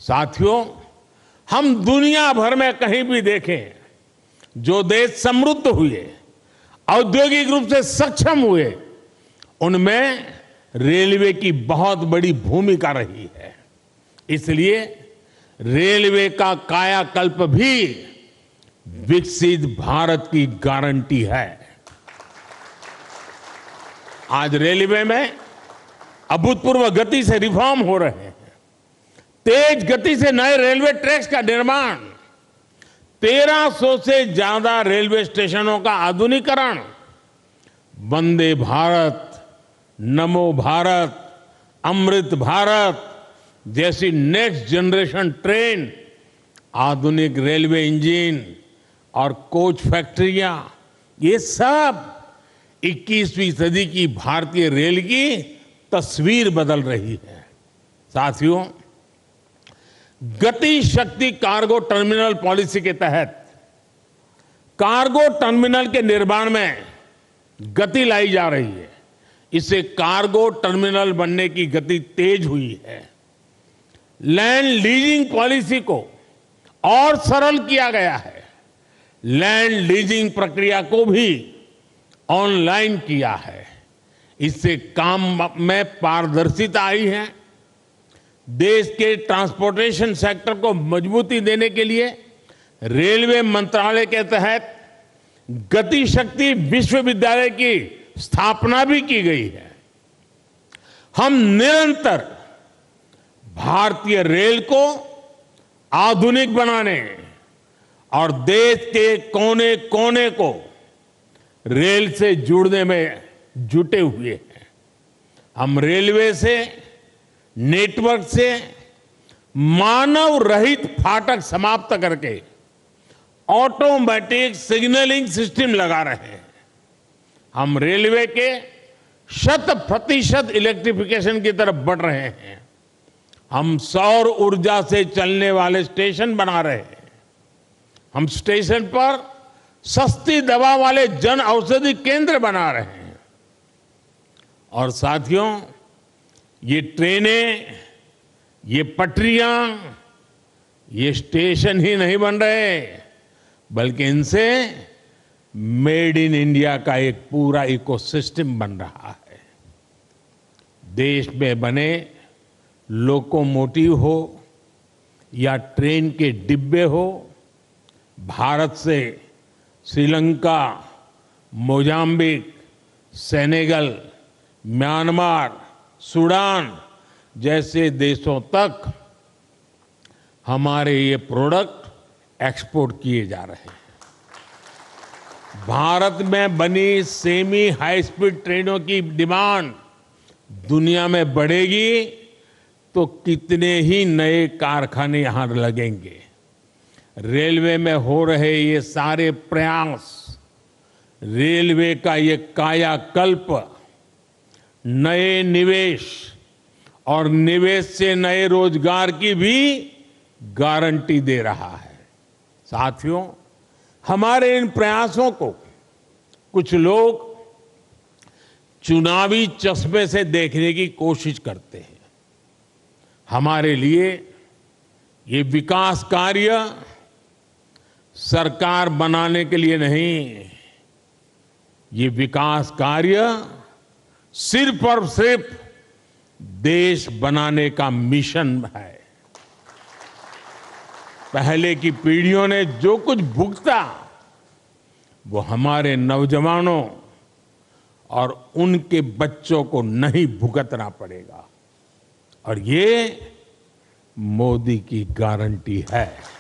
साथियों, हम दुनिया भर में कहीं भी देखें, जो देश समृद्ध हुए, औद्योगिक रूप से सक्षम हुए, उनमें रेलवे की बहुत बड़ी भूमिका रही है। इसलिए रेलवे का कायाकल्प भी विकसित भारत की गारंटी है। आज रेलवे में अभूतपूर्व गति से रिफॉर्म हो रहे हैं। तेज गति से नए रेलवे ट्रैक्स का निर्माण, 1300 से ज्यादा रेलवे स्टेशनों का आधुनिकीकरण, वंदे भारत, नमो भारत, अमृत भारत जैसी नेक्स्ट जनरेशन ट्रेन, आधुनिक रेलवे इंजन और कोच फैक्ट्रियां, ये सब 21वीं सदी की भारतीय रेल की तस्वीर बदल रही है। साथियों, गति शक्ति कार्गो टर्मिनल पॉलिसी के तहत कार्गो टर्मिनल के निर्माण में गति लाई जा रही है। इससे कार्गो टर्मिनल बनने की गति तेज हुई है। लैंड लीजिंग पॉलिसी को और सरल किया गया है। लैंड लीजिंग प्रक्रिया को भी ऑनलाइन किया है। इससे काम में पारदर्शिता आई है। देश के ट्रांसपोर्टेशन सेक्टर को मजबूती देने के लिए रेलवे मंत्रालय के तहत गति शक्ति विश्वविद्यालय की स्थापना भी की गई है। हम निरंतर भारतीय रेल को आधुनिक बनाने और देश के कोने कोने को रेल से जोड़ने में जुटे हुए हैं। हम रेलवे से, नेटवर्क से मानव रहित फाटक समाप्त करके ऑटोमेटिक सिग्नलिंग सिस्टम लगा रहे हैं। हम रेलवे के 100% इलेक्ट्रिफिकेशन की तरफ बढ़ रहे हैं। हम सौर ऊर्जा से चलने वाले स्टेशन बना रहे हैं। हम स्टेशन पर सस्ती दवा वाले जन औषधि केंद्र बना रहे हैं। और साथियों, ये ट्रेनें, ये पटरियां, ये स्टेशन ही नहीं बन रहे, बल्कि इनसे मेड इन इंडिया का एक पूरा इकोसिस्टम बन रहा है। देश में बने लोकोमोटिव हो या ट्रेन के डिब्बे हो, भारत से Sri Lanka, Mozambique, Senegal, Myanmar, Sudan जैसे देशों तक हमारे ये प्रोडक्ट एक्सपोर्ट किए जा रहे हैं। भारत में बनी सेमी हाई स्पीड ट्रेनों की डिमांड दुनिया में बढ़ेगी तो कितने ही नए कारखाने यहां लगेंगे। रेलवे में हो रहे ये सारे प्रयास, रेलवे का ये कायाकल्प नए निवेश और निवेश से नए रोजगार की भी गारंटी दे रहा है। साथियों, हमारे इन प्रयासों को कुछ लोग चुनावी चश्मे से देखने की कोशिश करते हैं। हमारे लिए ये विकास कार्य सरकार बनाने के लिए नहीं, ये विकास कार्य सिर्फ और सिर्फ देश बनाने का मिशन है। पहले की पीढ़ियों ने जो कुछ भुगता, वो हमारे नौजवानों और उनके बच्चों को नहीं भुगतना पड़ेगा। और ये मोदी की गारंटी है।